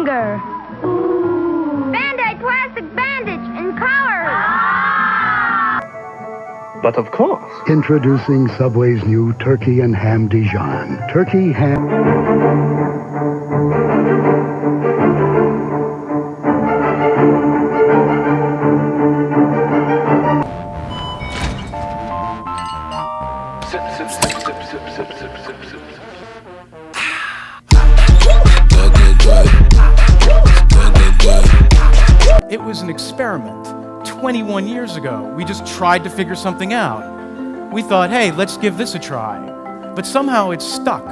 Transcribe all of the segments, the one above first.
finger. Band-Aid plastic bandage in color. But of course. Introducing Subway's new turkey and ham Dijon. Turkey ham. It was an experiment 21 years ago. We just tried to figure something out. We thought, hey, let's give this a try. But somehow it's stuck.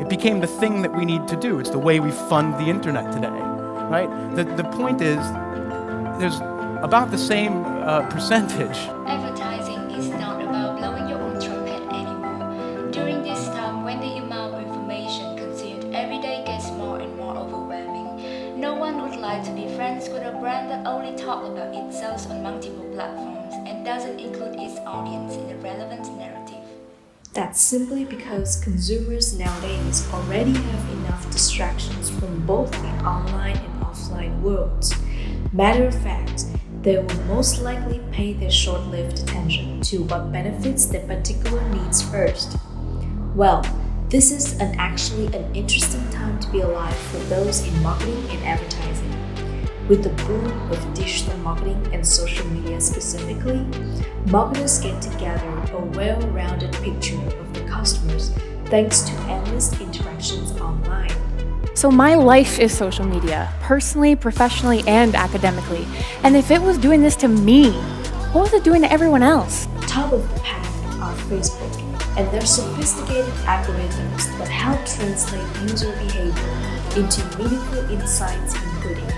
It became the thing that we need to do. It's the way we fund the internet today, right? The point is, there's about the same percentage. Advertising is not about blowing your own trumpet anymore. During this time, when the amount of information consumed every day gets more and more overwhelming, no one would like to be friends with a brand that only talks about itself on multiple platforms and doesn't include its audience in the relevant narrative. That's simply because consumers nowadays already have enough distractions from both the online and offline worlds. Matter of fact, they will most likely pay their short-lived attention to what benefits their particular needs first. Well, this is actually an interesting time to be alive for those in marketing and advertising. With the boom of digital marketing and social media specifically, marketers get to gather a well-rounded picture of the customers thanks to endless interactions online. So my life is social media, personally, professionally, and academically. And if it was doing this to me, what was it doing to everyone else? Top of the pack are Facebook and their sophisticated algorithms that help translate user behavior into meaningful insights including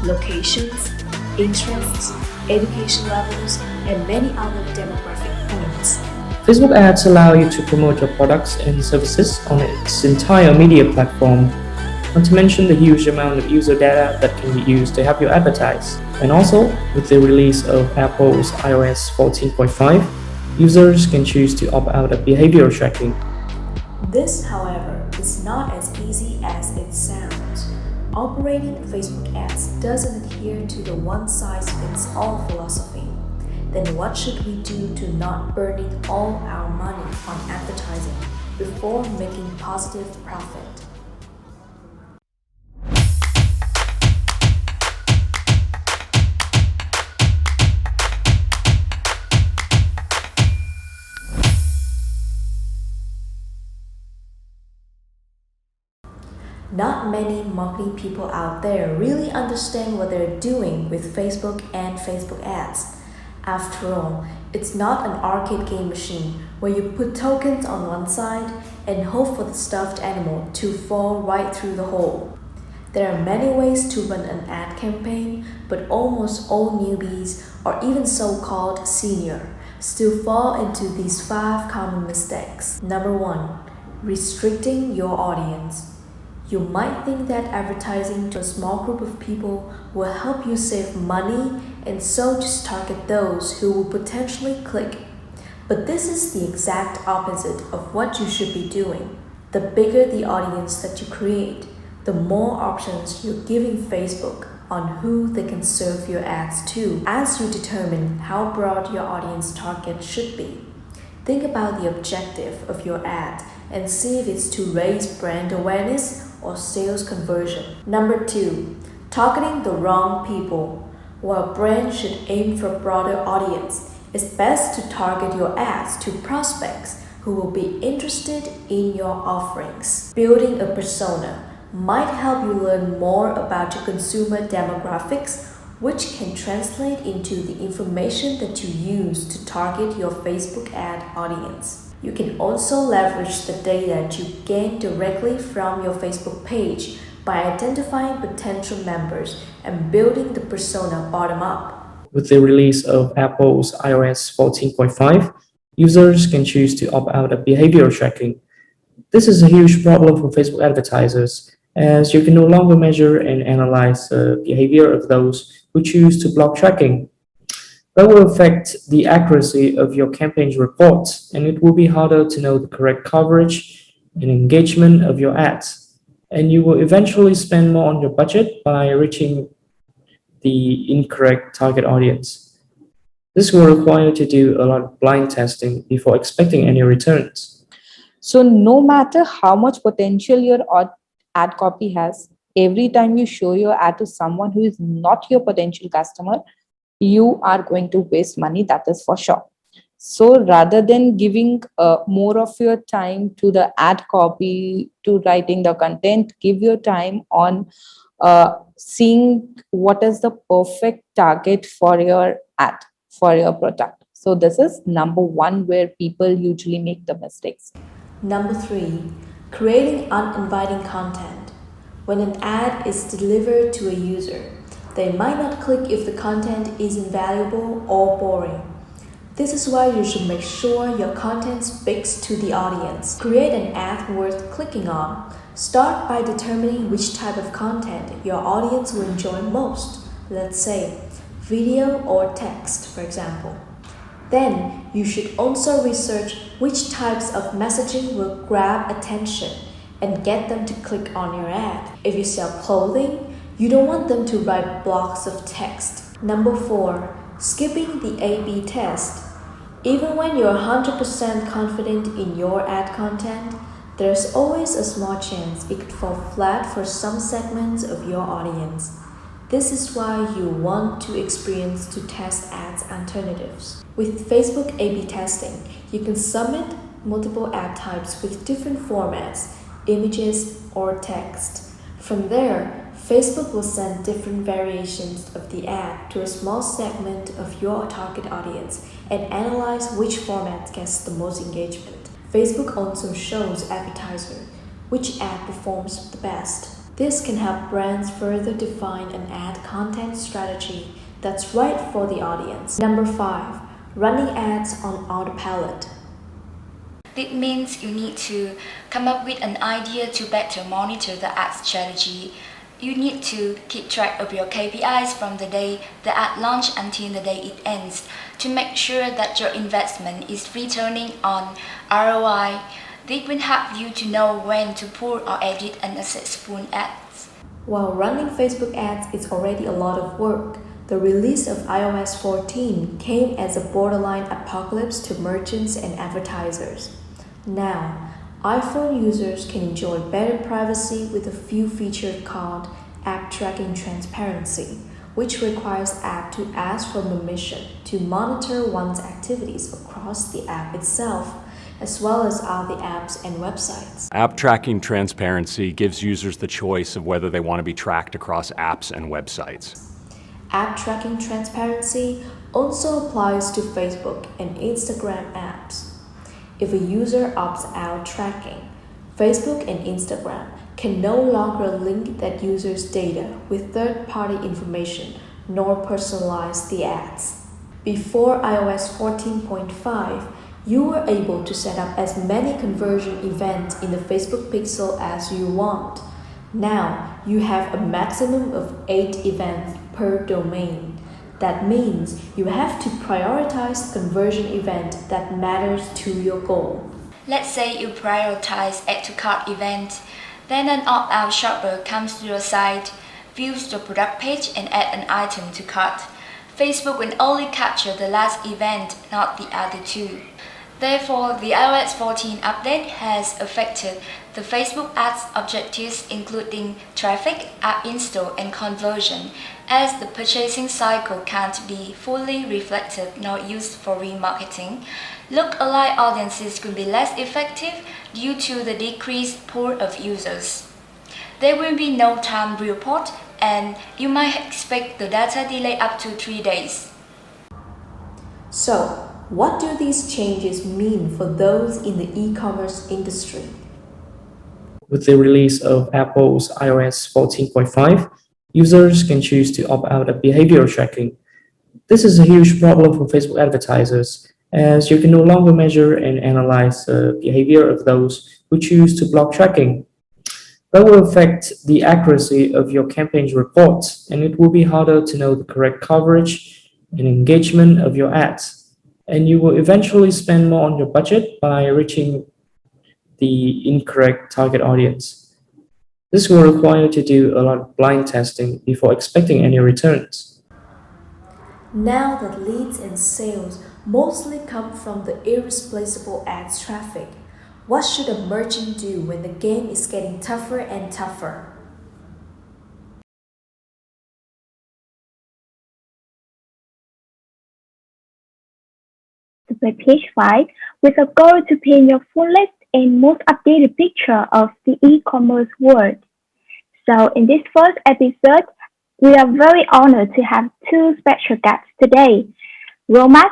locations, interests, education levels, and many other demographic points. Facebook ads allow you to promote your products and services on its entire media platform, not to mention the huge amount of user data that can be used to help you advertise. And also, with the release of Apple's iOS 14.5, users can choose to opt out of behavioral tracking. This, however, is not as easy as it sounds. Operating Facebook ads doesn't adhere to the one-size-fits-all philosophy. Then what should we do to not burning all our money on advertising before making positive profit? Not many marketing people out there really understand what they're doing with Facebook and Facebook ads. After all, it's not an arcade game machine where you put tokens on one side and hope for the stuffed animal to fall right through the hole. There are many ways to run an ad campaign, but almost all newbies, or even so-called senior, still fall into these 5 common mistakes. Number 1. Restricting your audience. You might think that advertising to a small group of people will help you save money and so just target those who will potentially click. But this is the exact opposite of what you should be doing. The bigger the audience that you create, the more options you're giving Facebook on who they can serve your ads to as you determine how broad your audience target should be. Think about the objective of your ad and see if it's to raise brand awareness or sales conversion. Number 2, targeting the wrong people. While brands should aim for a broader audience, it's best to target your ads to prospects who will be interested in your offerings. Building a persona might help you learn more about your consumer demographics, which can translate into the information that you use to target your Facebook ad audience. You can also leverage the data you gain directly from your Facebook page by identifying potential members and building the persona bottom up. With the release of Apple's iOS 14.5, users can choose to opt out of behavioral tracking. This is a huge problem for Facebook advertisers, as you can no longer measure and analyze the behavior of those who choose to block tracking. That will affect the accuracy of your campaign's reports, and it will be harder to know the correct coverage and engagement of your ads. and you will eventually spend more on your budget by reaching the incorrect target audience. This will require you to do a lot of blind testing before expecting any returns. So no matter how much potential your ad copy has, every time you show your ad to someone who is not your potential customer, you are going to waste money, that is for sure. So rather than giving more of your time to the ad copy, to writing the content, give your time on seeing what is the perfect target for your ad, for your product. So this is number one where people usually make the mistakes. Number 3, creating uninviting content. When an ad is delivered to a user, they might not click if the content is invaluable or boring. This is why you should make sure your content speaks to the audience. Create an ad worth clicking on. Start by determining which type of content your audience will enjoy most. Let's say video or text, for example. Then you should also research which types of messaging will grab attention and get them to click on your ad. If you sell clothing, you don't want them to write blocks of text. Number 4, skipping the A/B test. Even when you're 100% confident in your ad content, there's always a small chance it could fall flat for some segments of your audience. This is why you want to experience to test ads alternatives. With Facebook A/B testing, you can submit multiple ad types with different formats, images, or text. From there, Facebook will send different variations of the ad to a small segment of your target audience and analyze which format gets the most engagement. Facebook also shows advertisers which ad performs the best. This can help brands further define an ad content strategy that's right for the audience. Number 5, running ads on autopilot. It means you need to come up with an idea to better monitor the ad strategy. You need to keep track of your KPIs from the day the ad launch until the day it ends to make sure that your investment is returning on ROI. This will help you to know when to pull or edit unsuccessful ads. While running Facebook ads is already a lot of work, the release of iOS 14 came as a borderline apocalypse to merchants and advertisers. Now, iPhone users can enjoy better privacy with a few features called App Tracking Transparency, which requires app to ask for permission to monitor one's activities across the app itself, as well as other apps and websites. App Tracking Transparency gives users the choice of whether they want to be tracked across apps and websites. App Tracking Transparency also applies to Facebook and Instagram apps. If a user opts out tracking, Facebook and Instagram can no longer link that user's data with third-party information nor personalize the ads. Before iOS 14.5, you were able to set up as many conversion events in the Facebook pixel as you want. Now, you have a maximum of 8 events per domain. That means you have to prioritize the conversion event that matters to your goal. Let's say you prioritize add to cart event, then an opt-out shopper comes to your site, views the product page and add an item to cart. Facebook will only capture the last event, not the other two. Therefore, the iOS 14 update has affected the Facebook ads objectives including traffic, app install, and conversion, as the purchasing cycle can't be fully reflected nor used for remarketing. Look-alike audiences could be less effective due to the decreased pool of users. There will be no time report, and you might expect the data delay up to 3 days. So, what do these changes mean for those in the e-commerce industry? With the release of Apple's iOS 14.5, users can choose to opt out of behavioral tracking. This is a huge problem for Facebook advertisers, as you can no longer measure and analyze the behavior of those who choose to block tracking. That will affect the accuracy of your campaign's reports, and it will be harder to know the correct coverage and engagement of your ads. And you will eventually spend more on your budget by reaching the incorrect target audience. This will require you to do a lot of blind testing before expecting any returns. Now that leads and sales mostly come from the irreplaceable ads traffic, what should a merchant do when the game is getting tougher and tougher? To PageFly with a goal to paint your fullest and most updated picture of the e-commerce world. So in this first episode, we are very honored to have two special guests today. Romas,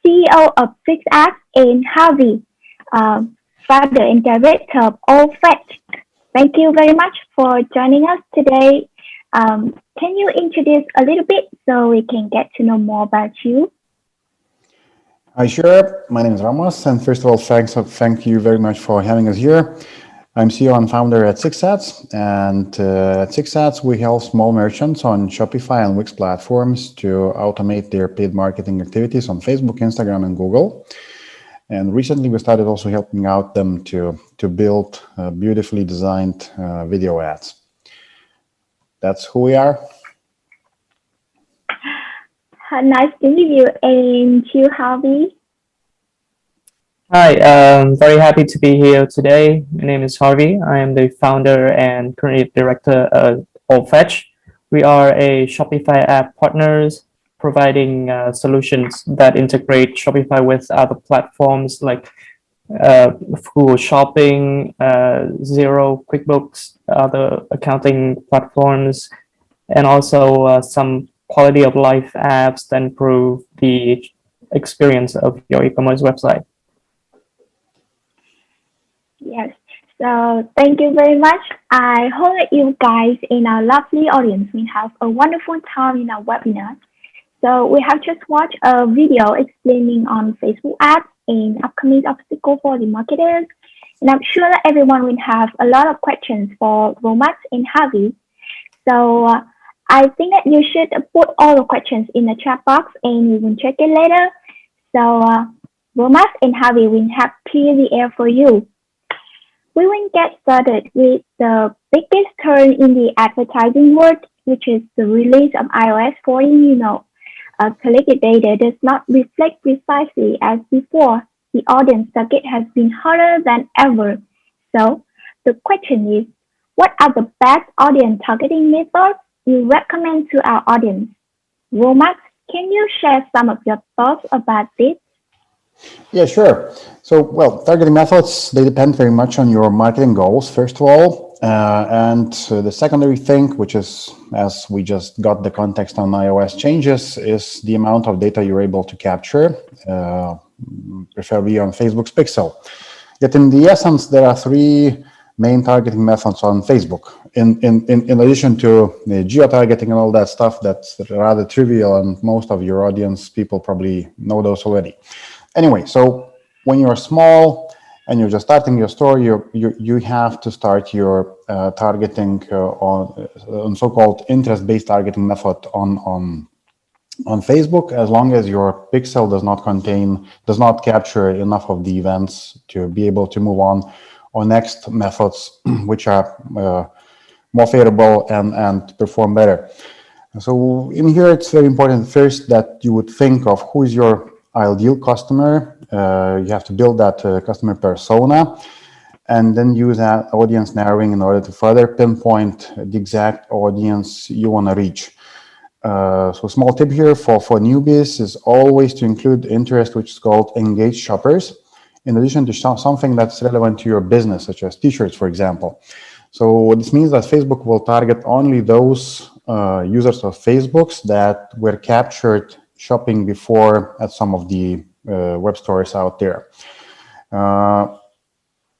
CEO of Sixads, and Harvey, founder and director of AllFetch. Thank you very much for joining us today. Can you introduce a little bit so we can get to know more about you? Hi, sure. My name is Romas, and first of all, thank you very much for having us here. I'm CEO and founder at Sixads, and at Sixads, we help small merchants on Shopify and Wix platforms to automate their paid marketing activities on Facebook, Instagram, and Google. And recently, we started also helping out them to build beautifully designed video ads. That's who we are. Nice to meet you, and you, Harvey. Hi, very happy to be here today. My name is Harvey. I am the founder and creative director of AllFetch. We are a Shopify app partners providing solutions that integrate Shopify with other platforms like Google Shopping, Xero, QuickBooks, other accounting platforms, and also some quality of life apps that improve the experience of your e-commerce website. Yes, so thank you very much. I hope that you guys in our lovely audience will have a wonderful time in our webinar. So we have just watched a video explaining on Facebook ads and upcoming obstacles for the marketers. And I'm sure that everyone will have a lot of questions for Romas and Harvey. So I think that you should put all the questions in the chat box and we will check it later. So Romas and Harvey will have clear the air for you. We will get started with the biggest turn in the advertising world, which is the release of iOS 14. Collected data does not reflect precisely as before. The audience target has been harder than ever. So the question is, what are the best audience targeting methods you recommend to our audience? Romas, can you share some of your thoughts about this? Yeah, sure. So, well, targeting methods, they depend very much on your marketing goals, first of all. And the secondary thing, which is, as we just got the context on iOS changes, is the amount of data you're able to capture, preferably on Facebook's pixel. Yet in the essence, there are three main targeting methods on Facebook. In addition to the geo-targeting and all that stuff, that's rather trivial, and most of your audience people probably know those already. Anyway, so when you're small and you're just starting your store, you have to start your targeting on so-called interest-based targeting method on Facebook, as long as your pixel does not capture enough of the events to be able to move on next methods, which are more favorable and perform better. So in here, it's very important first that you would think of who is your ideal customer. You have to build that customer persona and then use that audience narrowing in order to further pinpoint the exact audience you want to reach. So small tip here for newbies is always to include interest, which is called engaged shoppers, in addition to something that's relevant to your business, such as t-shirts, for example. So this means that Facebook will target only those users of Facebook's that were captured shopping before at some of the web stores out there.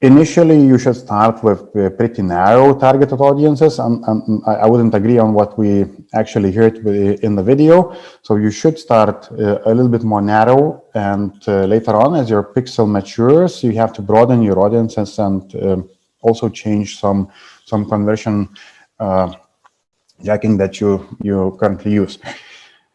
Initially, you should start with pretty narrow targeted audiences, and I wouldn't agree on what we actually heard in the video. So you should start a little bit more narrow, and later on, as your pixel matures, you have to broaden your audiences and also change some conversion jacking that you currently use.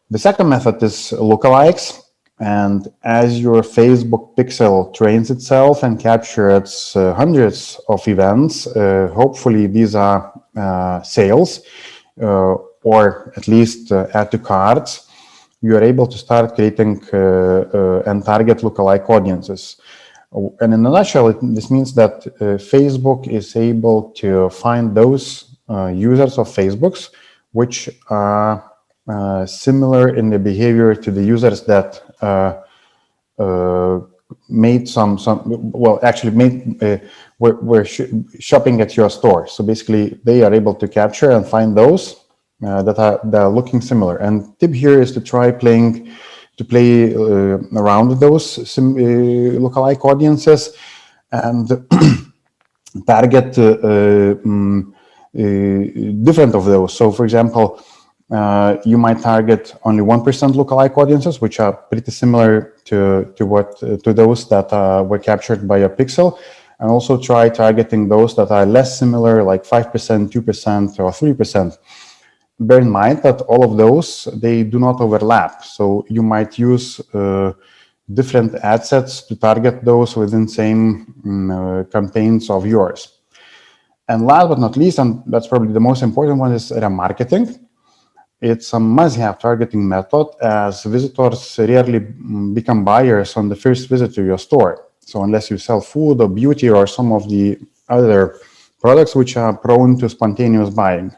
The second method is lookalikes. And as your Facebook pixel trains itself and captures hundreds of events, hopefully these are sales, or at least add to carts, you are able to start creating and target lookalike audiences. And in a nutshell, this means that Facebook is able to find those users of Facebook's which are similar in the behavior to the users that made were shopping at your store. So basically, they are able to capture and find those that are looking similar. And tip here is to try play around with those lookalike audiences and target different of those. So, for example, you might target only 1% lookalike audiences, which are pretty similar to those that were captured by your pixel, and also try targeting those that are less similar, like 5%, 2%, or 3%. Bear in mind that all of those, they do not overlap. So you might use different ad sets to target those within same campaigns of yours. And last but not least, and that's probably the most important one, is remarketing. It's a must-have targeting method, as visitors rarely become buyers on the first visit to your store. So unless you sell food or beauty or some of the other products which are prone to spontaneous buying.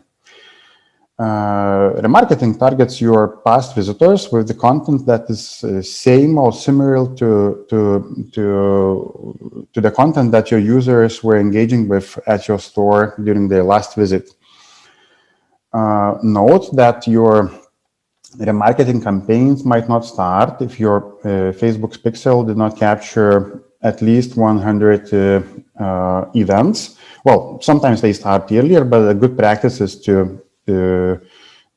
Remarketing targets your past visitors with the content that is same or similar to the content that your users were engaging with at your store during their last visit. Note that your remarketing campaigns might not start if your Facebook's pixel did not capture at least 100 events. Well, sometimes they start earlier, but a good practice is to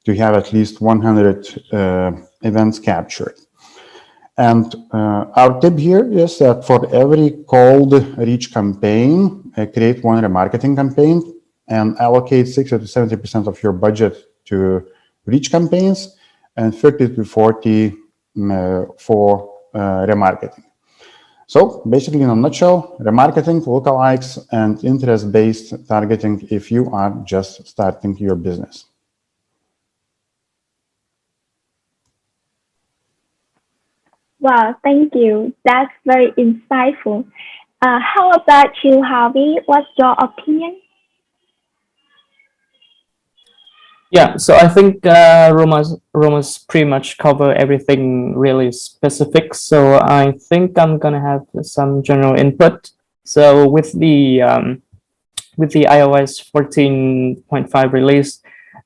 have at least 100 events captured. And our tip here is that for every cold reach campaign, create one remarketing campaign and allocate 60 to 70% of your budget to reach campaigns and 30 to 40 for remarketing. So basically, in a nutshell, remarketing, lookalikes, and interest-based targeting if you are just starting your business. Wow, thank you. That's very insightful. How about you, Harvey? What's your opinion? Yeah, so I think Romas pretty much cover everything really specific. So I think I'm gonna have some general input. So with the iOS 14.5 release,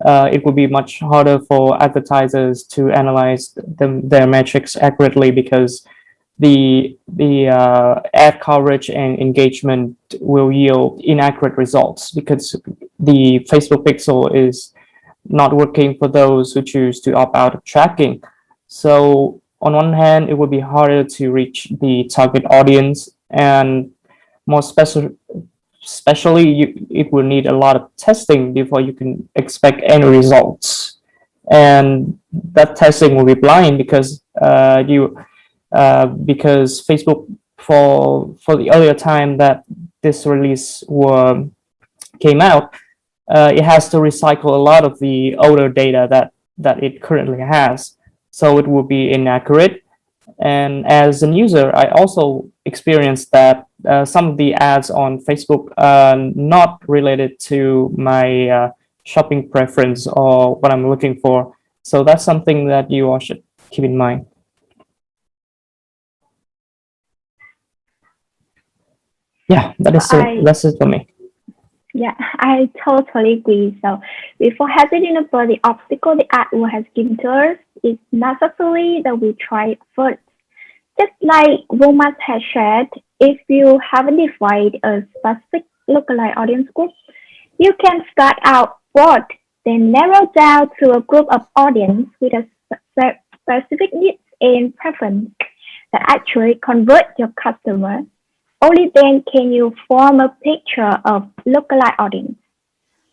it would be much harder for advertisers to analyze their metrics accurately because the ad coverage and engagement will yield inaccurate results because the Facebook pixel is not working for those who choose to opt out of tracking. So on one hand, it would be harder to reach the target audience, and more especially it will need a lot of testing before you can expect any results. And that testing will be blind because because Facebook for the earlier time that this release came out, it has to recycle a lot of the older data that it currently has. So it will be inaccurate. And as a user, I also experienced that some of the ads on Facebook are not related to my shopping preference or what I'm looking for. So that's something that you all should keep in mind. Yeah, that's it for me. Yeah, I totally agree. So before hesitating about the obstacle the ad has given to us, it's necessary that we try first. Just like Romas has shared, if you haven't defined a specific lookalike audience group, you can start out broad, then narrow down to a group of audience with a specific needs and preference that actually convert your customer. Only then can you form a picture of lookalike audience.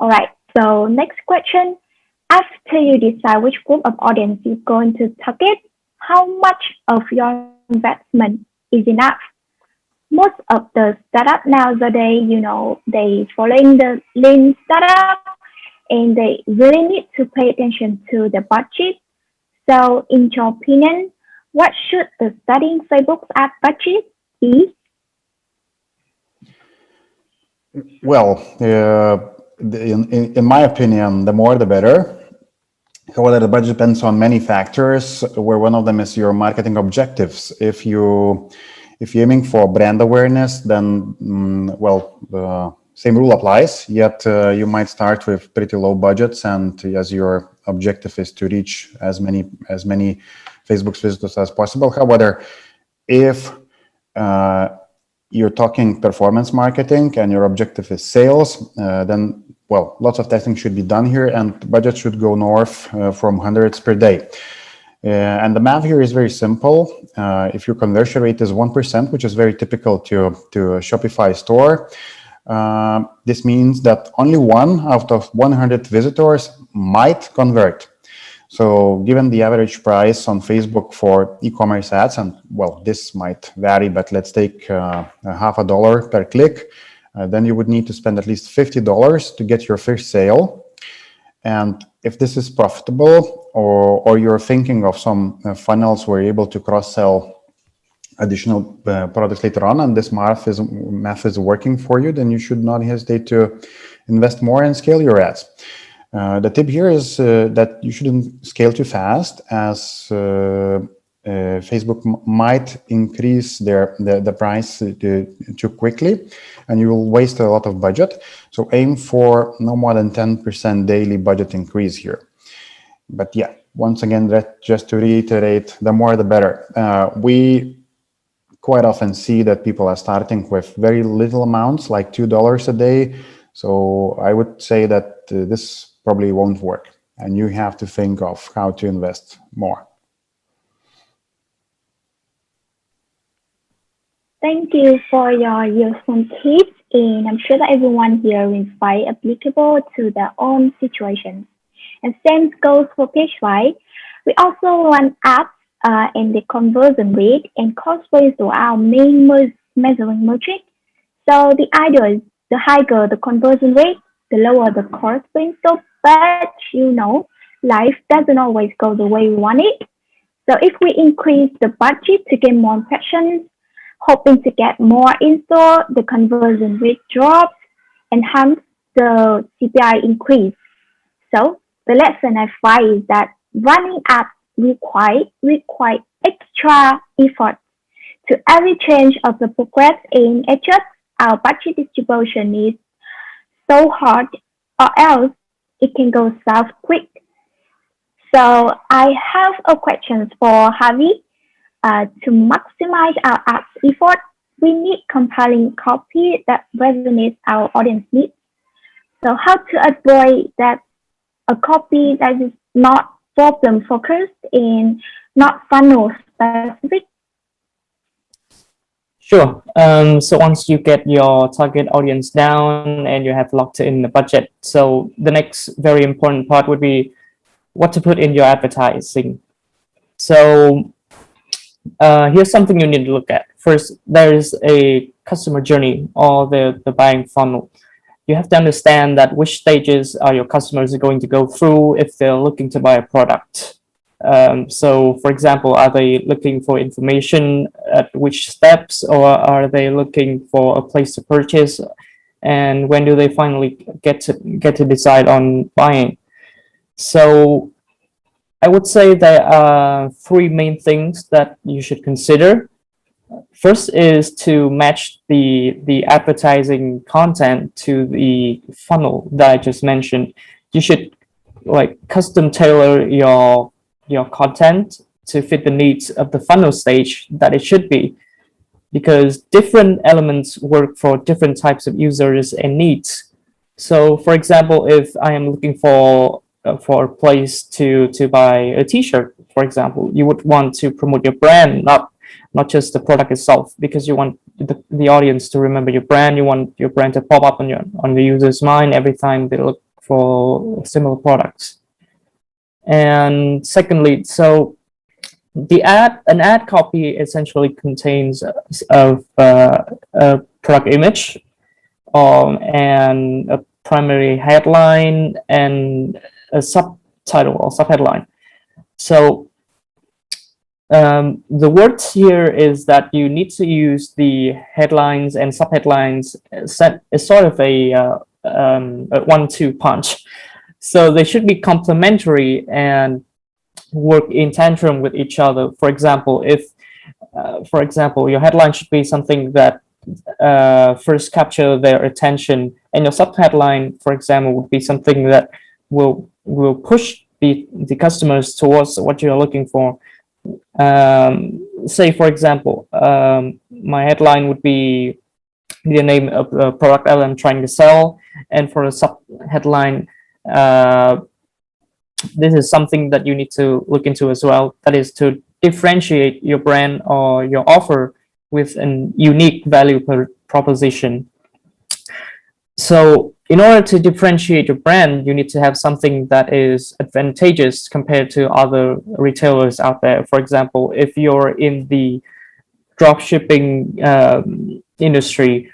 All right, so next question. After you decide which group of audience you're going to target, how much of your investment is enough? Most of the startup nowadays, they following the lean startup and they really need to pay attention to the budget. So, in your opinion, what should the starting Facebook ad budget be? Well, in my opinion, the more the better. However, the budget depends on many factors, where one of them is your marketing objectives. If you're aiming for brand awareness, then the same rule applies. Yet you might start with pretty low budgets, and as your objective is to reach as many Facebook visitors as possible. However, if you're talking performance marketing and your objective is sales, then lots of testing should be done here, and budget should go north from hundreds per day. And the math here is very simple. If your conversion rate is 1%, which is very typical to a Shopify store, this means that only 1 out of 100 visitors might convert. So given the average price on Facebook for e-commerce ads, and this might vary, but let's take $0.50 per click, then you would need to spend at least $50 to get your first sale. And if this is profitable, or you're thinking of some funnels where you're able to cross-sell additional products later on, and this math is working for you, then you should not hesitate to invest more and scale your ads. The tip here is that you shouldn't scale too fast, as Facebook might increase the price too quickly, and you will waste a lot of budget. So aim for no more than 10% daily budget increase here. But yeah, once again, just to reiterate, the more the better. We quite often see that people are starting with very little amounts, like $2 a day. So I would say that this probably won't work, and you have to think of how to invest more. Thank you for your useful tips, and I'm sure that everyone here will find applicable to their own situation. And same goes for PageFly. We also run apps, and the conversion rate and cost ratio are our main measuring metric. So the idea is the higher the conversion rate, the lower the cost ratio. But life doesn't always go the way we want it. So if we increase the budget to get more impressions, hoping to get more in-store, the conversion rate drops, and hence the CPI increase. So the lesson I find is that running apps require extra effort. To every change of the progress and adjust our budget distribution is so hard, or else it can go south quick. So I have a question for Harvey. To maximize our app's effort, we need compelling copy that resonates our audience needs. So how to avoid that a copy that is not problem focused and not funnel specific? Sure. So once you get your target audience down and you have locked in the budget, so the next very important part would be what to put in your advertising. So here's something you need to look at. First, there is a customer journey, or the buying funnel. You have to understand that which stages are your customers going to go through if they're looking to buy a product. So, for example, are they looking for information at which steps, or are they looking for a place to purchase? And when do they finally get to decide on buying? So I would say there are 3 main things that you should consider. First is to match the advertising content to the funnel that I just mentioned. You should custom tailor your content to fit the needs of the funnel stage that it should be, because different elements work for different types of users and needs. So for example, if I am looking for a place to buy a t-shirt, for example, you would want to promote your brand, not just the product itself, because you want the audience to remember your brand. You want your brand to pop up on the user's mind every time they look for similar products. And secondly, so an ad copy essentially contains a product image and primary headline and a subtitle or subheadline. So the words here is that you need to use the headlines and subheadlines as sort of a 1-2 punch. So they should be complementary and work in tandem with each other. For example, if your headline should be something that first capture their attention, and your subheadline, for example, would be something that will push the customers towards what you're looking for. Say, for example, my headline would be the name of the product that I'm trying to sell, and for a subheadline, this is something that you need to look into as well. That is to differentiate your brand or your offer with a unique value proposition. So in order to differentiate your brand, you need to have something that is advantageous compared to other retailers out there. For example, if you're in the dropshipping industry,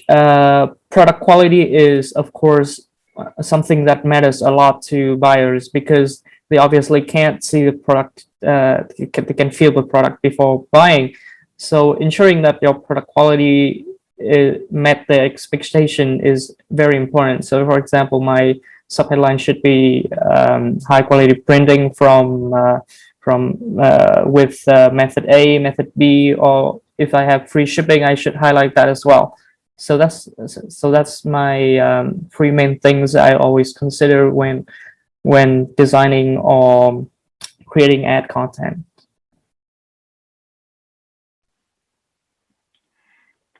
product quality is, of course, something that matters a lot to buyers, because they obviously can't see the product, they can feel the product before buying. So ensuring that your product quality met the expectation is very important. So, for example, my subheadline should be high quality printing with method A, method B, or if I have free shipping, I should highlight that as well. So that's my 3 main things I always consider when designing or creating ad content.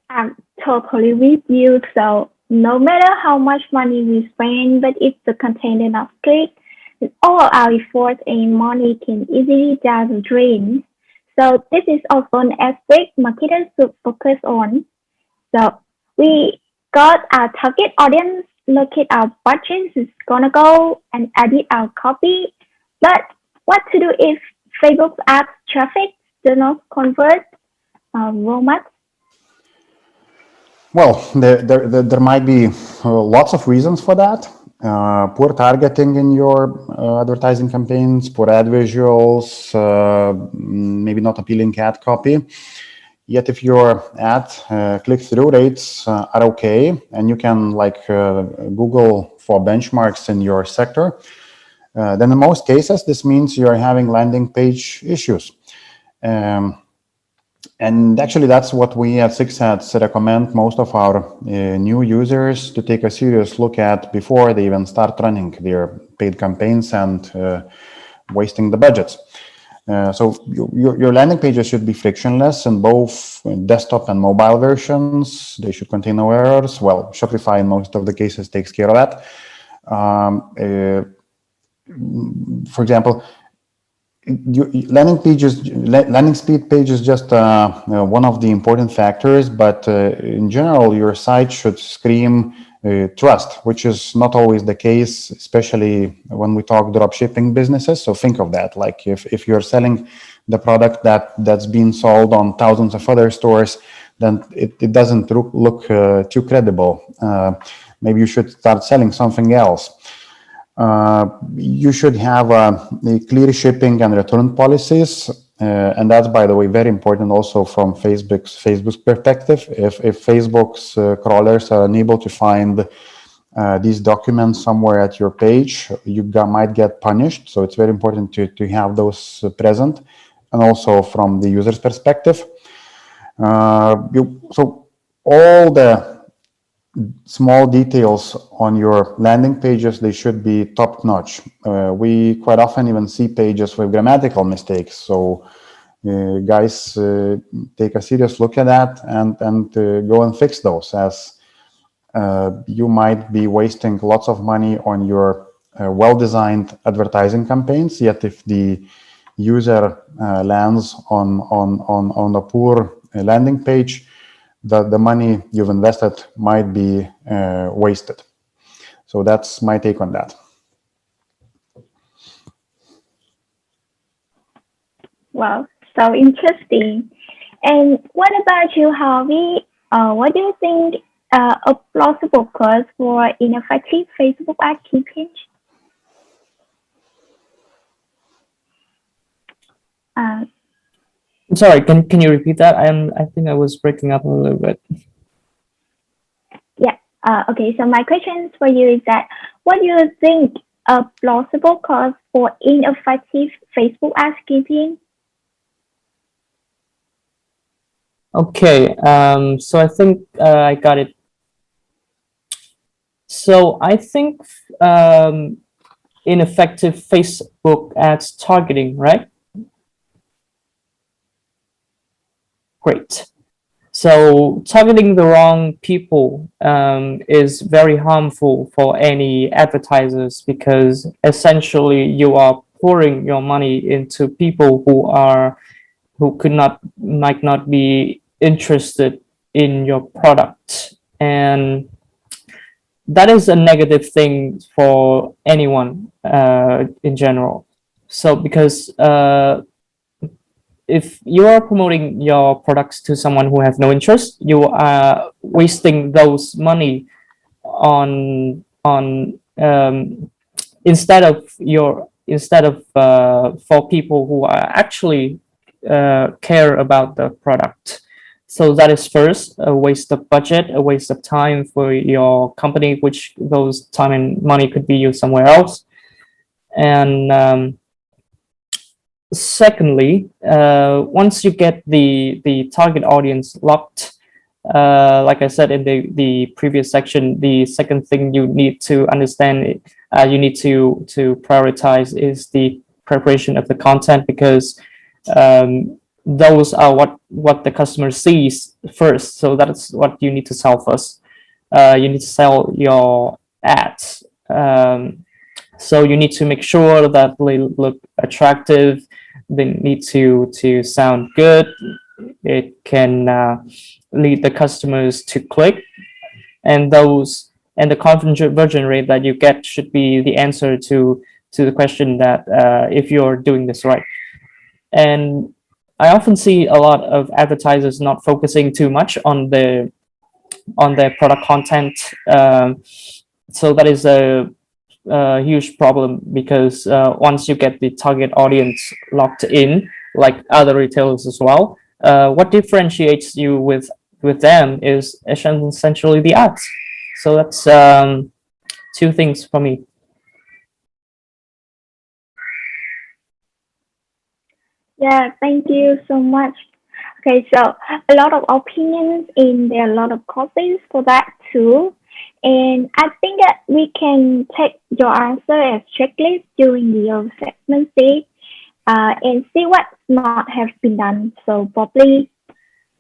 I'm totally with you. So no matter how much money we spend, but if the content is not good, all our effort and money can easily down the drain. So this is also an aspect marketers should focus on. So we got our target audience, look at our budget is gonna go and edit our copy. But what to do if Facebook ads traffic do not convert? Romas? Well, there might be lots of reasons for that. Poor targeting in your advertising campaigns, poor ad visuals, maybe not appealing ad copy. Yet if your ad click-through rates are okay, and you can Google for benchmarks in your sector, then in most cases, this means you're having landing page issues. And actually, that's what we at Sixads recommend most of our new users to take a serious look at before they even start running their paid campaigns and wasting the budgets. So your landing pages should be frictionless in both desktop and mobile versions. They should contain no errors. Well, Shopify in most of the cases takes care of that. For example, landing speed page is just one of the important factors, but in general, your site should scream trust, which is not always the case, especially when we talk dropshipping businesses. So think of that, like if you're selling the product that's been sold on thousands of other stores, then it doesn't look too credible. Maybe you should start selling something else. You should have clear shipping and return policies, and that's, by the way, very important also from Facebook's perspective. If Facebook's crawlers are unable to find these documents somewhere at your page, you might get punished. So it's very important to have those present, and also from the user's perspective. So all the small details on your landing pages, they should be top notch. We quite often even see pages with grammatical mistakes. So guys, take a serious look at that and go and fix those, as you might be wasting lots of money on your well-designed advertising campaigns. Yet if the user lands on a poor landing page, the money you've invested might be wasted. So that's my take on that. Wow, so interesting. And what about you, Harvey? What do you think a plausible cause for ineffective Facebook ad campaigns? I'm sorry, can you repeat that? I think I was breaking up a little bit. Yeah. Okay. So my question for you is that what do you think a plausible cause for ineffective Facebook ad campaign? Okay. So I think I got it. So I think ineffective Facebook ads targeting, right? Great. So targeting the wrong people is very harmful for any advertisers, because essentially you are pouring your money into people who might not be interested in your product, and that is a negative thing for anyone in general. So because if you are promoting your products to someone who has no interest, you are wasting those money on instead of for people who are actually care about the product. So that is first a waste of budget, a waste of time for your company, which those time and money could be used somewhere else. And secondly, once you get the target audience locked, like I said in the previous section, the second thing you need to understand, you need to prioritize is the preparation of the content, because those are what the customer sees first. So that's what you need to sell first. You need to sell your ads. So you need to make sure that they look attractive. They need to sound good. It can lead the customers to click, and the conversion rate that you get should be the answer to the question that if you're doing this right. And I often see a lot of advertisers not focusing too much on their product content. So that is a huge problem, because once you get the target audience locked in, like other retailers as well, what differentiates you with them is essentially the ads. So that's two things for me. Yeah, thank you so much. Okay, so a lot of opinions and there are a lot of copies for that too. And I think that we can take your answer as checklist during the assessment stage and see what not have been done so properly.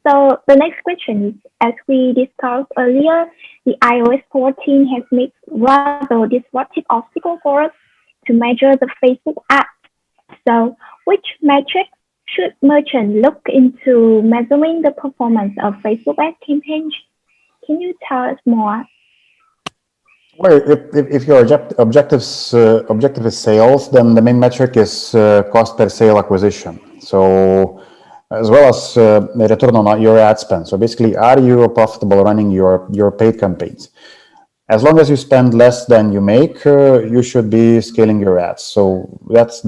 So the next question is, as we discussed earlier, the iOS 14 has made rather disruptive obstacle for us to measure the Facebook ads. So which metrics should merchants look into measuring the performance of Facebook ad campaigns? Can you tell us more? Well, if your objective is sales, then the main metric is cost per sale acquisition. So as well as return on your ad spend. So basically, are you profitable running your paid campaigns? As long as you spend less than you make, you should be scaling your ads. So that's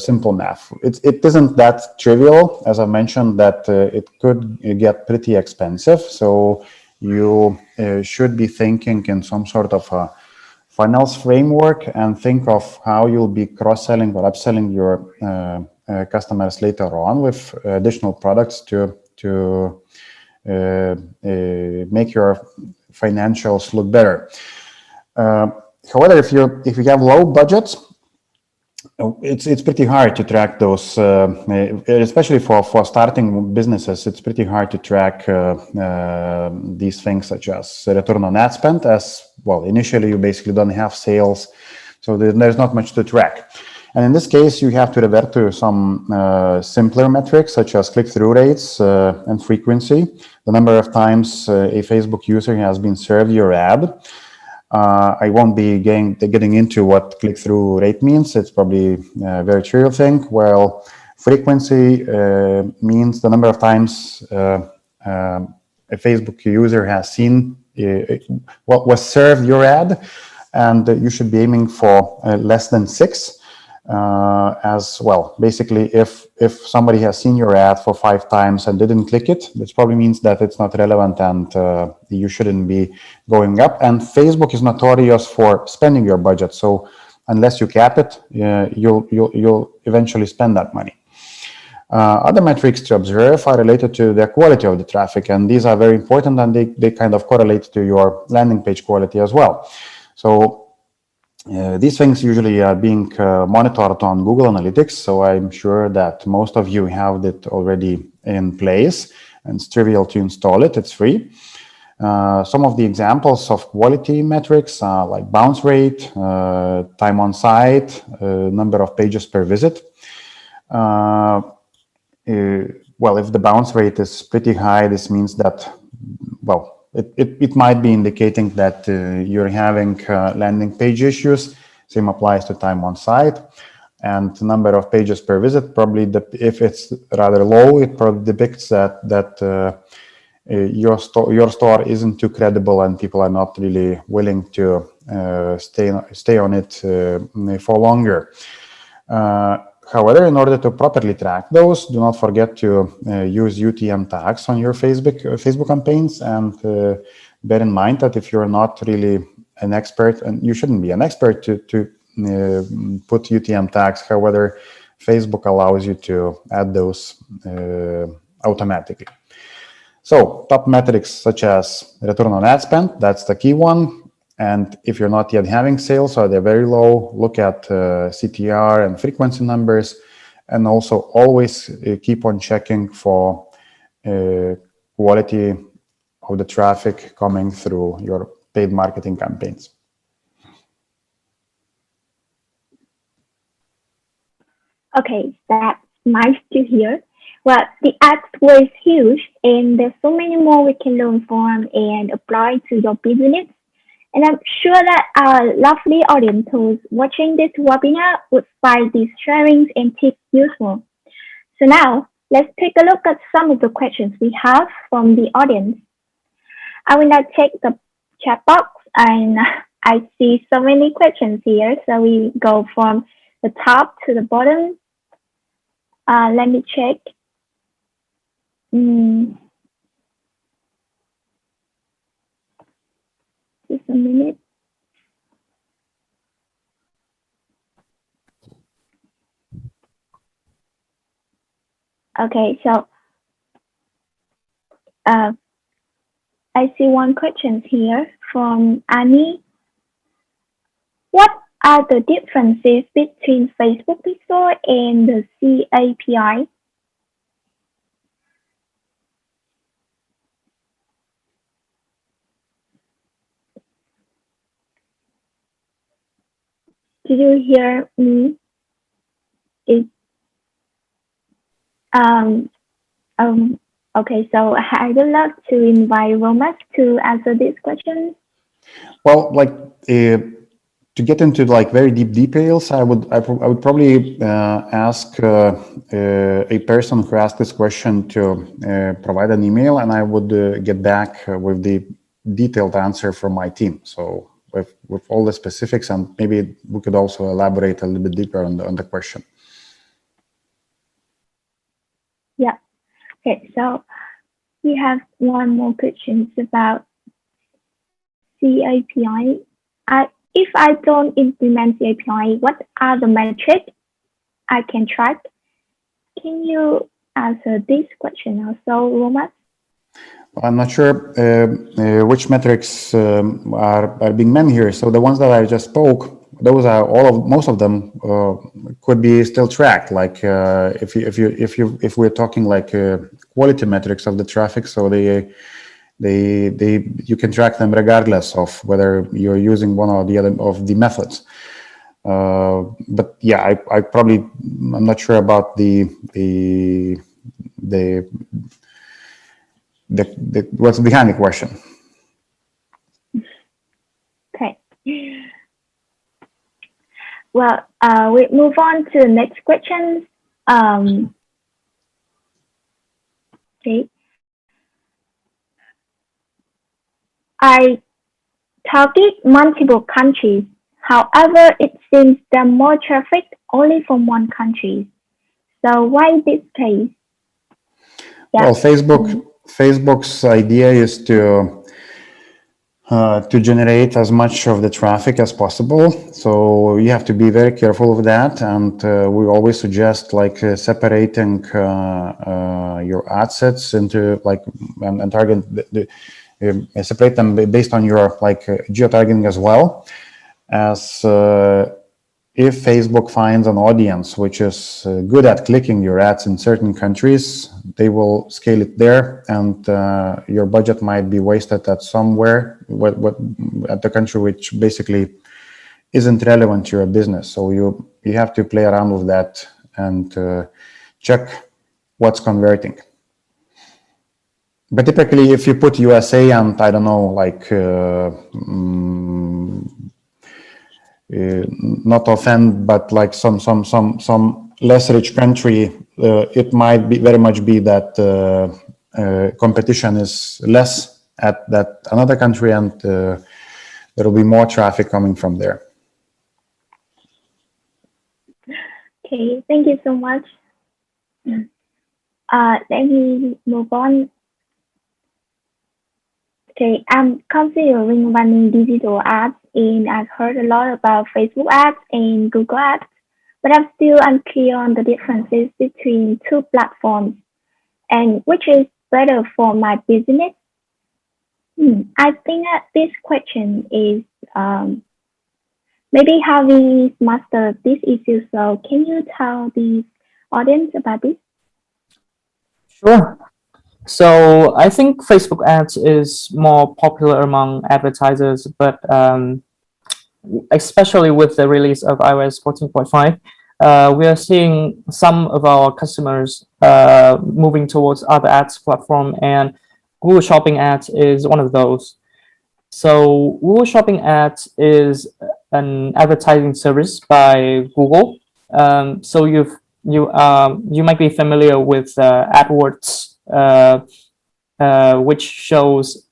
simple math. It isn't that trivial, as I mentioned, that it could get pretty expensive. So you should be thinking in some sort of a funnels framework and think of how you'll be cross-selling or upselling your customers later on with additional products to make your financials look better. However, if you have low budgets, it's pretty hard to track those, especially for starting businesses. It's pretty hard to track these things such as return on ad spend, as well. Initially, you basically don't have sales, so there's not much to track. And in this case, you have to revert to some simpler metrics such as click-through rates and frequency, the number of times a Facebook user has been served your ad. I won't be getting into what click-through rate means. It's probably a very trivial thing. Well, frequency means the number of times a Facebook user has seen was served your ad, and you should be aiming for less than 6. As well. Basically, if somebody has seen your ad for 5 times and didn't click it, this probably means that it's not relevant and you shouldn't be going up. And Facebook is notorious for spending your budget. So unless you cap it, you'll eventually spend that money. Other metrics to observe are related to the quality of the traffic, and these are very important, and they kind of correlate to your landing page quality as well. So these things usually are being monitored on Google Analytics, so I'm sure that most of you have it already in place, and it's trivial to install it. It's free. Some of the examples of quality metrics are like bounce rate, time on site, number of pages per visit. Well, if the bounce rate is pretty high, this means that, well, it might be indicating that you're having landing page issues. Same applies to time on site. And number of pages per visit, probably if it's rather low, it probably depicts that your store isn't too credible and people are not really willing to stay on it for longer. However, in order to properly track those, do not forget to use UTM tags on your Facebook campaigns, and bear in mind that if you're not really an expert, and you shouldn't be an expert to put UTM tags, however, Facebook allows you to add those automatically. So top metrics such as return on ad spend, that's the key one. And if you're not yet having sales or they're very low, look at CTR and frequency numbers, and also always keep on checking for quality of the traffic coming through your paid marketing campaigns. Okay, that's nice to hear. Well, the ads was huge, and there's so many more we can learn from and apply to your business. And I'm sure that our lovely audience who's watching this webinar would find these sharings and tips useful. So now, let's take a look at some of the questions we have from the audience. I will now check the chat box, and I see so many questions here. So we go from the top to the bottom. Let me check. Just a minute. Okay, so I see one question here from Annie. What are the differences between Facebook Pixel and the CAPI? Did you hear me? Okay, so I would love to invite Romas to answer this question. Well, like to get into like very deep details, I would probably ask a person who asked this question to provide an email, and I would get back with the detailed answer from my team. So with all the specifics, and maybe we could also elaborate a little bit deeper on the question. Yeah. Okay, so we have one more question about CAPI. If I don't implement CAPI, what are the metrics I can track? Can you answer this question also, Romas? I'm not sure which metrics are being meant here. So the ones that I just spoke, those are most of them could be still tracked. Like if we're talking like quality metrics of the traffic, so you can track them regardless of whether you're using one or the other of the methods. But yeah, I'm not sure about the what's behind the question. Okay. Well, we move on to the next question. Okay. I target multiple countries. However, it seems there are more traffic only from one country. So why this case? Yeah. Well, Facebook's idea is to generate as much of the traffic as possible. So you have to be very careful of that. And we always suggest separating your ad sets into and target separate them based on your geo-targeting as well. As if Facebook finds an audience which is good at clicking your ads in certain countries, they will scale it there, and your budget might be wasted at somewhere at the country which basically isn't relevant to your business. So you have to play around with that and check what's converting. But typically, if you put USA and I don't know, not offend, but some less rich country, it might very much be that competition is less at that another country, and there will be more traffic coming from there. Okay, thank you so much. Let me move on. Okay, I'm considering running digital ads, and I've heard a lot about Facebook ads and Google ads, but I'm still unclear on the differences between two platforms and which is better for my business. I think that this question is maybe Harvey mastered this issue, so can you tell the audience about this? Sure. So I think Facebook ads is more popular among advertisers, but especially with the release of iOS 14.5, we are seeing some of our customers moving towards other ads platform, and Google Shopping ads is one of those. So Google Shopping ads is an advertising service by Google. So you might be familiar with AdWords, which shows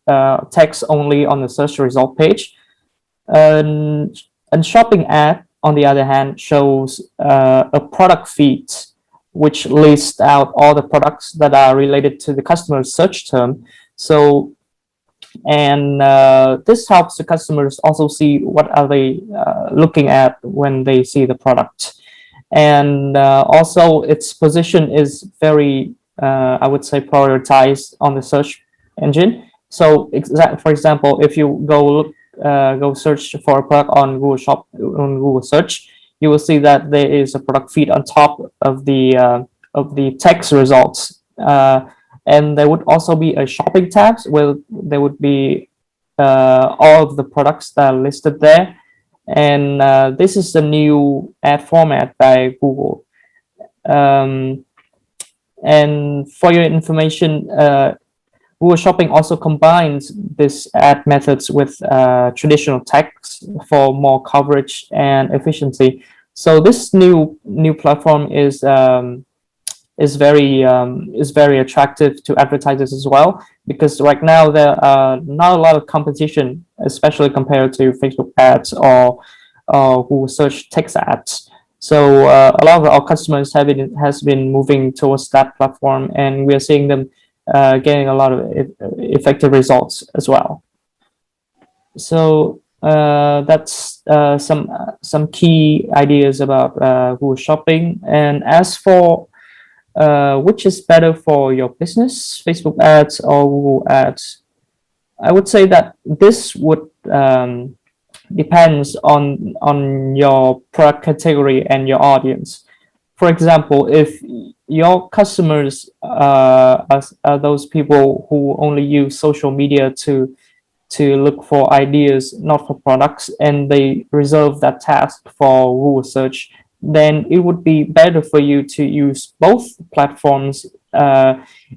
text only on the search result page. And Shopping ad, on the other hand, shows a product feed which lists out all the products that are related to the customer's search term. So, and this helps the customers also see what are they looking at when they see the product. And also its position is very I would say prioritized on the search engine. So for example, if you go search for a product on Google search, you will see that there is a product feed on top of the text results, and there would also be a shopping tab where there would be all of the products that are listed there. And this is the new ad format by Google. And for your information, Google Shopping also combines this ad methods with traditional text for more coverage and efficiency. So this new platform is very attractive to advertisers as well, because right now there are not a lot of competition, especially compared to Facebook ads or Google search text ads. So a lot of our customers has been moving towards that platform, and we are seeing them getting a lot of effective results as well. So that's some key ideas about Google Shopping. And as for which is better for your business, Facebook ads or Google ads, I would say that this would depends on your product category and your audience. For example, if your customers are those people who only use social media to look for ideas, not for products, and they reserve that task for Google search, then it would be better for you to use both platforms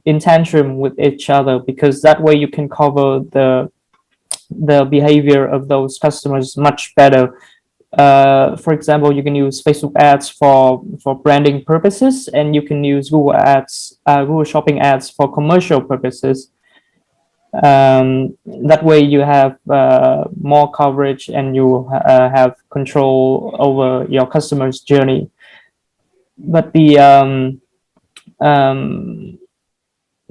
in tandem with each other, because that way you can cover the behavior of those customers much better. For example, you can use Facebook ads for branding purposes, and you can use Google Shopping ads for commercial purposes. That way you have more coverage and you have control over your customer's journey. But the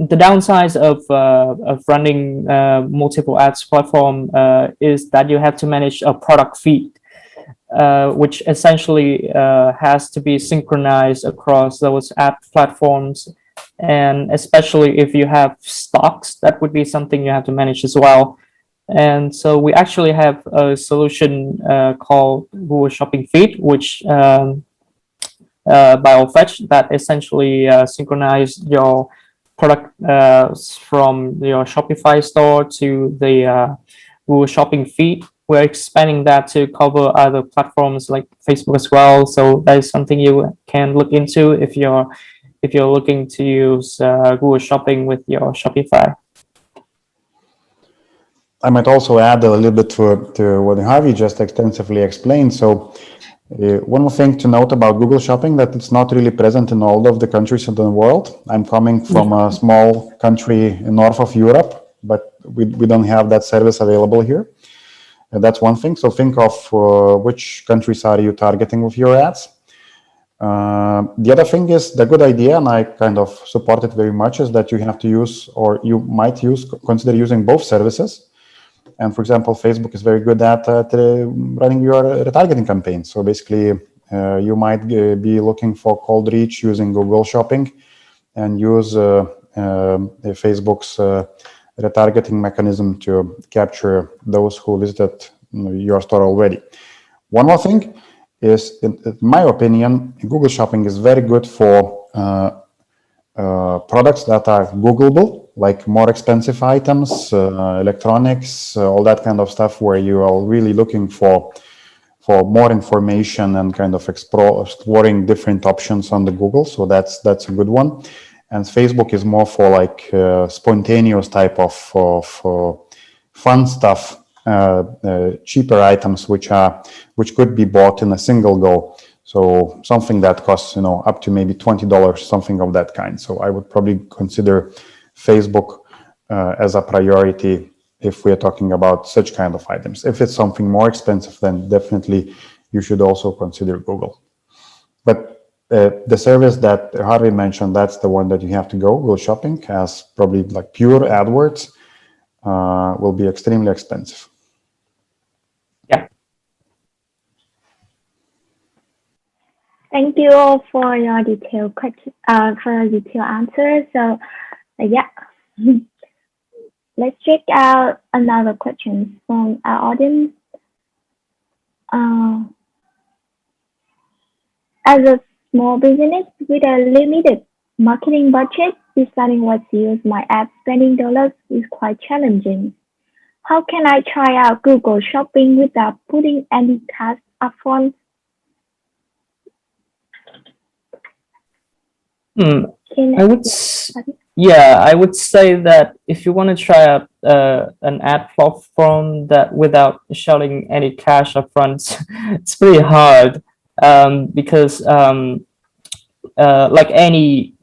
downsides of running multiple ads platform is that you have to manage a product feed, which essentially has to be synchronized across those ad platforms. And especially if you have stocks, that would be something you have to manage as well. And so we actually have a solution called Google Shopping Feed, which by AllFetch, that essentially synchronize your product from your Shopify store to the Google Shopping Feed. We're expanding that to cover other platforms like Facebook as well. So that is something you can look into if you're looking to use Google Shopping with your Shopify. I might also add a little bit to what Harvey just extensively explained. So one more thing to note about Google Shopping, that it's not really present in all of the countries in the world. I'm coming from a small country in north of Europe, but we don't have that service available here. That's one thing. So think of which countries are you targeting with your ads. The other thing is, the good idea, and I kind of support it very much, is that you have to use, or you might consider using both services. And for example, Facebook is very good at running your retargeting campaign. So basically, you might be looking for cold reach using Google Shopping and use Facebook's retargeting mechanism to capture those who visited your store already. One more thing is, in my opinion, Google Shopping is very good for products that are Googleable, like more expensive items, electronics, all that kind of stuff, where you are really looking for more information and kind of exploring different options on the Google. So that's a good one. And Facebook is more for like spontaneous type of fun stuff, cheaper items which could be bought in a single go. So something that costs up to maybe $20, something of that kind. So I would probably consider Facebook as a priority if we're talking about such kind of items. If it's something more expensive, then definitely you should also consider Google. But the service that Harvey mentioned, that's the one that you have to go. Google Shopping, as probably like pure AdWords, will be extremely expensive. Yeah. Thank you for your detailed question, for your detailed answer. So, yeah, let's check out another question from our audience. As a small business with a limited marketing budget, deciding what to use my ad spending dollars is quite challenging. How can I try out Google Shopping without putting any cash upfront? I would say that if you want to try out an ad platform that without shelling any cash upfront, it's pretty hard because like any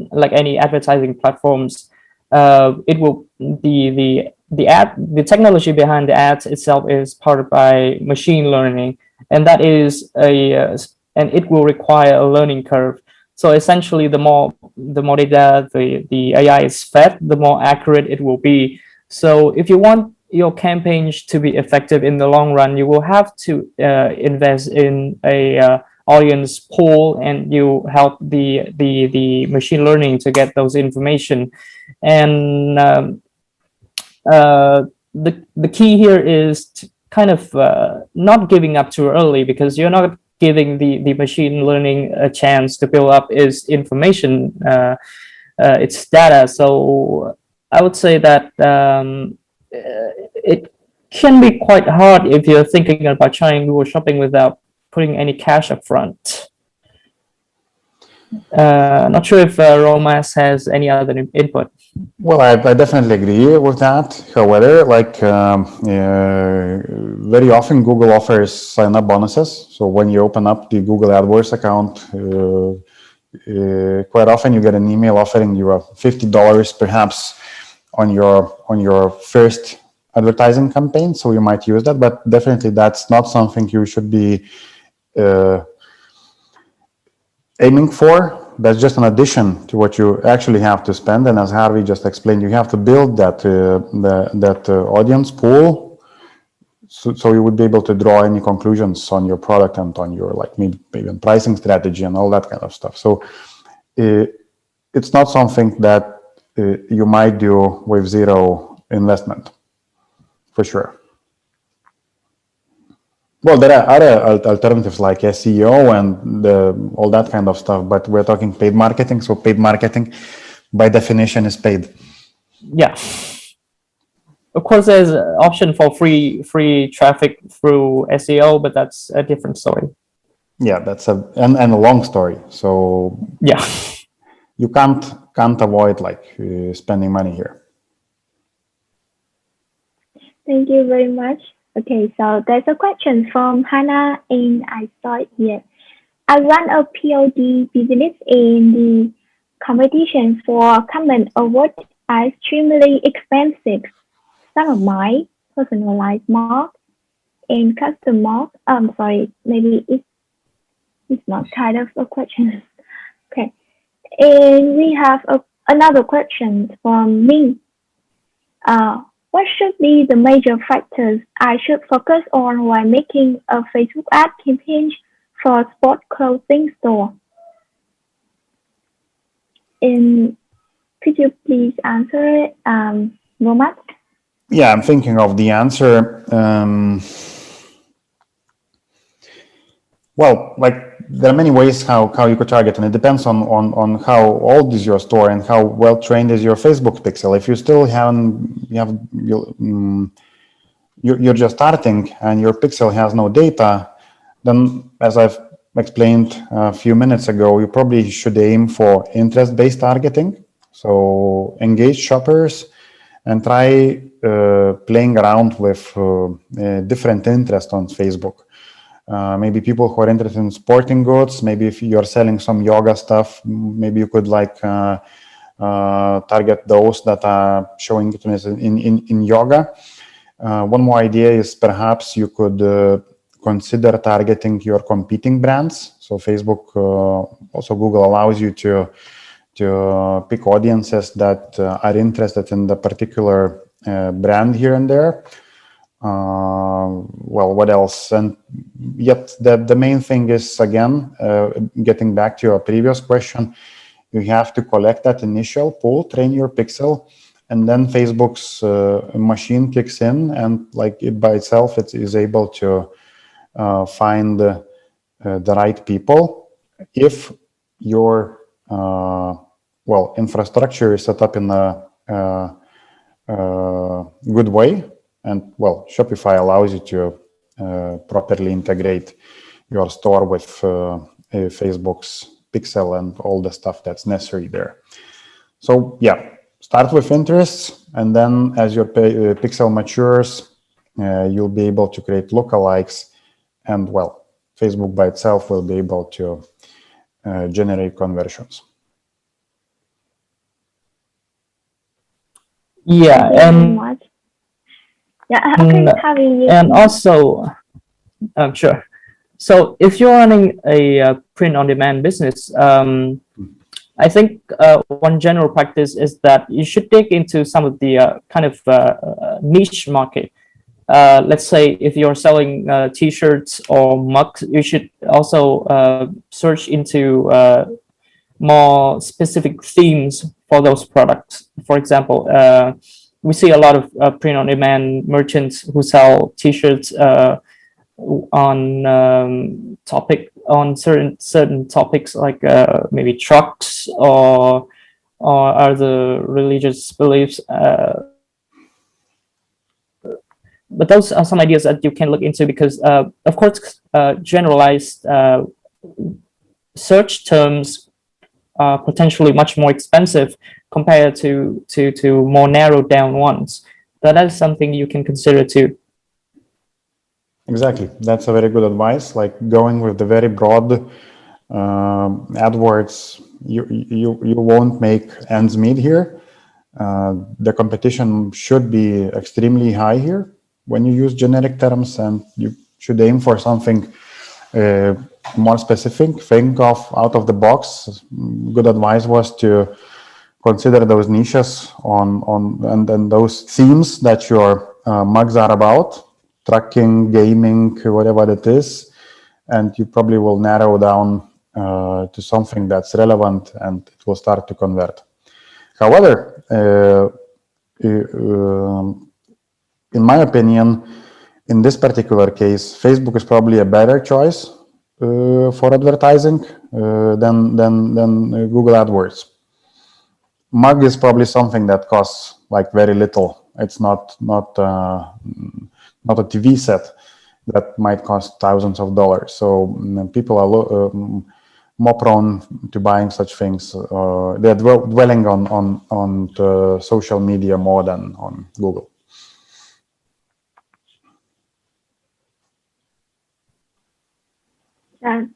advertising platforms, it will the technology behind the ads itself is powered by machine learning, and that is and it will require a learning curve. So essentially, the more data the AI is fed, the more accurate it will be. So if you want your campaigns to be effective in the long run, you will have to invest in a audience pool, and you help the machine learning to get those information. And the key here is to kind of not giving up too early, because you're not giving the machine learning a chance to build up its information, its data. So I would say that it can be quite hard if you're thinking about trying Google Shopping without putting any cash up front. Not sure if Romas has any other input. Well, I definitely agree with that. However, like very often Google offers sign-up bonuses. So when you open up the Google AdWords account, quite often you get an email offering you $50 perhaps on your first advertising campaign, so you might use that, but definitely that's not something you should be aiming for. That's just an addition to what you actually have to spend. And as Harvey just explained, you have to build that audience pool, so you would be able to draw any conclusions on your product and on your maybe on pricing strategy and all that kind of stuff. So it's not something that you might do with zero investment, for sure. Well, there are other alternatives like SEO and all that kind of stuff, but we're talking paid marketing. So paid marketing, by definition, is paid. Yeah. Of course, there's an option for free traffic through SEO, but that's a different story. Yeah, that's a long story. So yeah, you can't avoid spending money here. Thank you very much. Okay, so there's a question from Hannah, and I saw it here. I run a POD business, and the competition for comment awards are extremely expensive. Some of my personalized mark and custom mark. Sorry, maybe it's not kind of a question. Okay, and we have another question from Ming. What should be the major factors I should focus on while making a Facebook ad campaign for a sport clothing store? And could you please answer it, Romas? Yeah, I'm thinking of the answer. Well, there are many ways how you could target, and it depends on how old is your store and how well trained is your Facebook pixel. If you still you're just starting and your pixel has no data, then as I've explained a few minutes ago, you probably should aim for interest-based targeting. So engage shoppers and try playing around with different interests on Facebook. Maybe people who are interested in sporting goods. Maybe if you're selling some yoga stuff, maybe you could target those that are showing interest in yoga. One more idea is perhaps you could consider targeting your competing brands. So Facebook, also Google allows you to pick audiences that are interested in the particular brand here and there. Well, what else? And yet the main thing is, again, getting back to your previous question, you have to collect that initial pool, train your pixel, and then Facebook's machine kicks in, and it by itself, it is able to find the right people. If your infrastructure is set up in a good way, and Shopify allows you to properly integrate your store with Facebook's pixel and all the stuff that's necessary there. So yeah, start with interests, and then as your pixel matures, you'll be able to create lookalikes, and Facebook by itself will be able to generate conversions. Yeah, and Harvey, and also, sure. So if you're running a print-on-demand business, I think one general practice is that you should dig into some of the niche market. Let's say if you're selling T-shirts or mugs, you should also search into more specific themes for those products. For example, we see a lot of print-on-demand merchants who sell T-shirts on certain topics like maybe trucks or other religious beliefs. But those are some ideas that you can look into, because of course generalized search terms are potentially much more expensive compared to more narrowed down ones. That is something you can consider too. Exactly, that's a very good advice. Going with the very broad AdWords, you won't make ends meet here. The competition should be extremely high here when you use generic terms, and you should aim for something more specific. Think of out of the box. Good advice was to consider those niches and then those themes that your mugs are about, trucking, gaming, whatever it is, and you probably will narrow down to something that's relevant, and it will start to convert. However, in my opinion, in this particular case, Facebook is probably a better choice for advertising than Google AdWords. Mug is probably something that costs like very little. It's not a TV set that might cost thousands of dollars. So people are more prone to buying such things. They're dwelling on the social media more than on Google.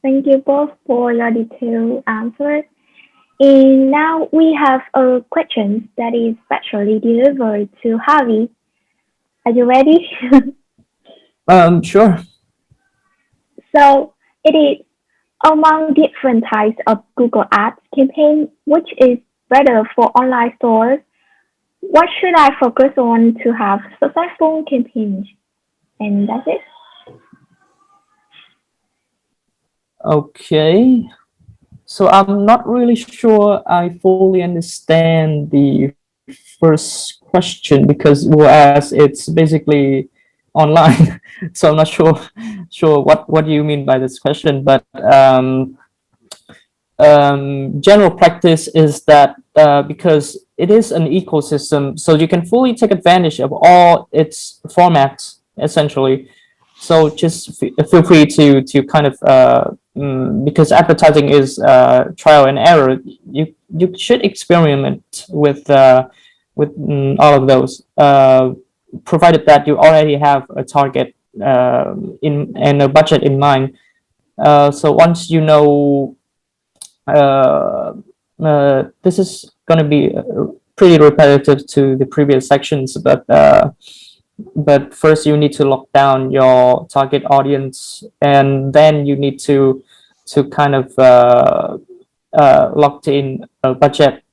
Thank you both for your detailed answers. And now we have a question that is specially delivered to Harvey. Are you ready? Sure. So it is, among different types of Google Ads campaign, which is better for online stores? What should I focus on to have successful campaigns? And that's it. Okay. So I'm not really sure I fully understand the first question, because whereas it's basically online, so I'm not sure what you mean by this question. But general practice is that because it is an ecosystem, so you can fully take advantage of all its formats essentially. So just feel free to kind of because advertising is trial and error. You should experiment with all of those, provided that you already have a target and a budget in mind. So once you know, this is going to be pretty repetitive to the previous sections, but first you need to lock down your target audience, and then you need to kind of locked in a budget.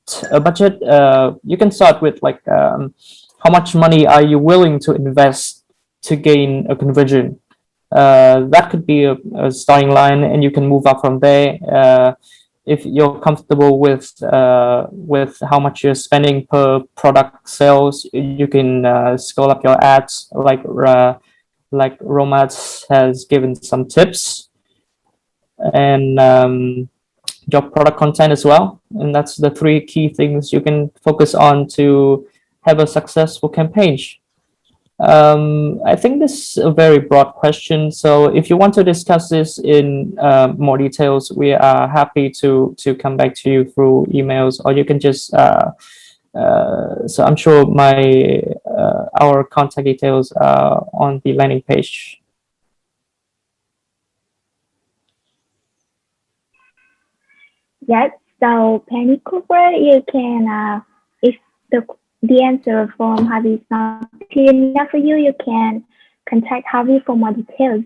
You can start with like how much money are you willing to invest to gain a conversion. That could be a starting line, and you can move up from there. If you're comfortable with how much you're spending per product sales, you can scale up your ads, like Romas has given some tips, and your product content as well. And that's the three key things you can focus on to have a successful campaign. I think this is a very broad question. So if you want to discuss this in more details, we are happy to come back to you through emails, or you can just so I'm sure our contact details are on the landing page. Yes, so Penny Cooper, you can, if the answer from Harvey is not clear enough for you, you can contact Harvey for more details.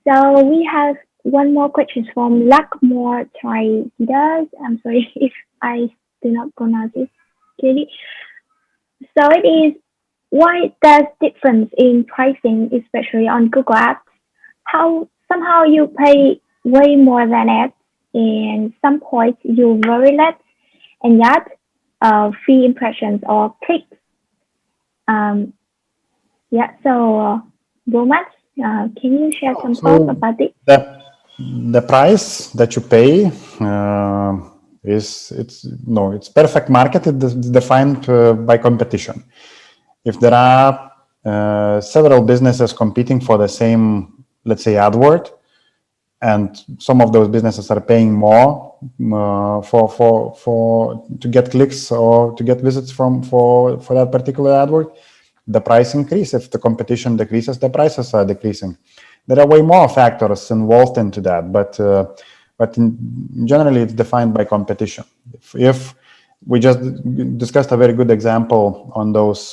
So we have one more question from Lackmore Trididas. I'm sorry if I do not pronounce it clearly. So it is, why does difference in pricing, especially on Google Ads? How somehow you pay way more than ads, and some points you very less, and yet free impressions or clicks. Yeah, so Romas, can you share some thoughts about it? The price that you pay it's perfect market. It's defined by competition. If there are several businesses competing for the same, let's say, AdWord, and some of those businesses are paying more to get clicks or to get visits for that particular AdWord, the price increases. If the competition decreases, the prices are decreasing. There are way more factors involved into that, but generally it's defined by competition. If we just discussed a very good example on those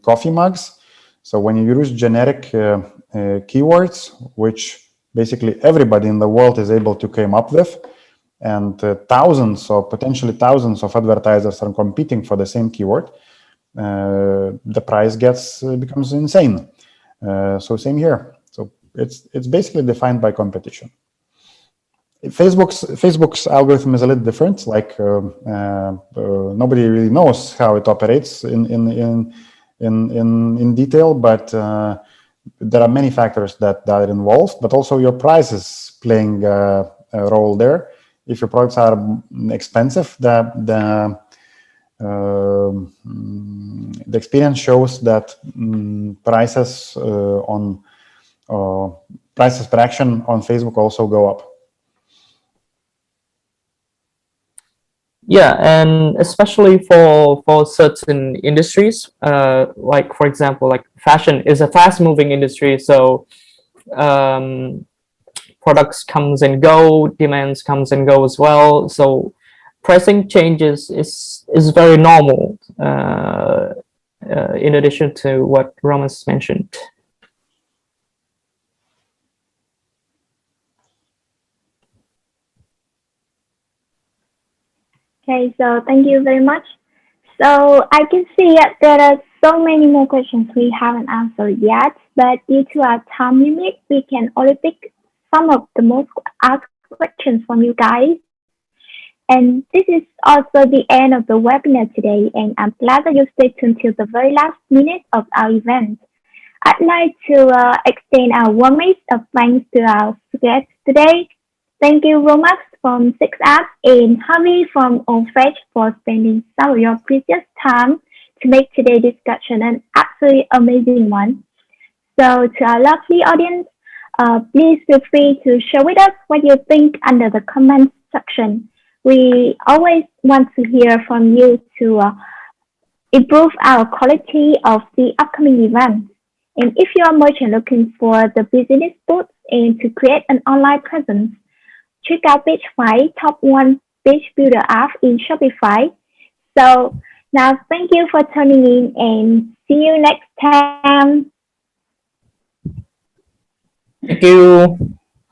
coffee mugs. So when you use generic keywords, which basically everybody in the world is able to come up with, and thousands or potentially thousands of advertisers are competing for the same keyword, the price becomes insane. So same here. So it's basically defined by competition. Facebook's algorithm is a little different. Like nobody really knows how it operates in detail, but there are many factors that are involved. But also your price is playing a role there. If your products are expensive, the experience shows that prices prices per action on Facebook also go up. Yeah, and especially for certain industries, like for example, like fashion is a fast-moving industry, so products comes and go, demands comes and go as well. So pricing changes is very normal. In addition to what Romas mentioned. Okay, so thank you very much. So I can see that there are so many more questions we haven't answered yet, but due to our time limit, we can only pick some of the most asked questions from you guys. And this is also the end of the webinar today, and I'm glad that you stayed until the very last minute of our event. I'd like to extend our warmest of thanks to our guests today. Thank you, Romas from Sixads and Harvey from AllFetch for spending some of your precious time to make today's discussion an absolutely amazing one. So to our lovely audience, please feel free to share with us what you think under the comments section. We always want to hear from you to improve our quality of the upcoming event. And if you are merchant looking for the business tools and to create an online presence, check out PageFly, top 1 page builder app in Shopify. So now thank you for tuning in and see you next time. Thank you.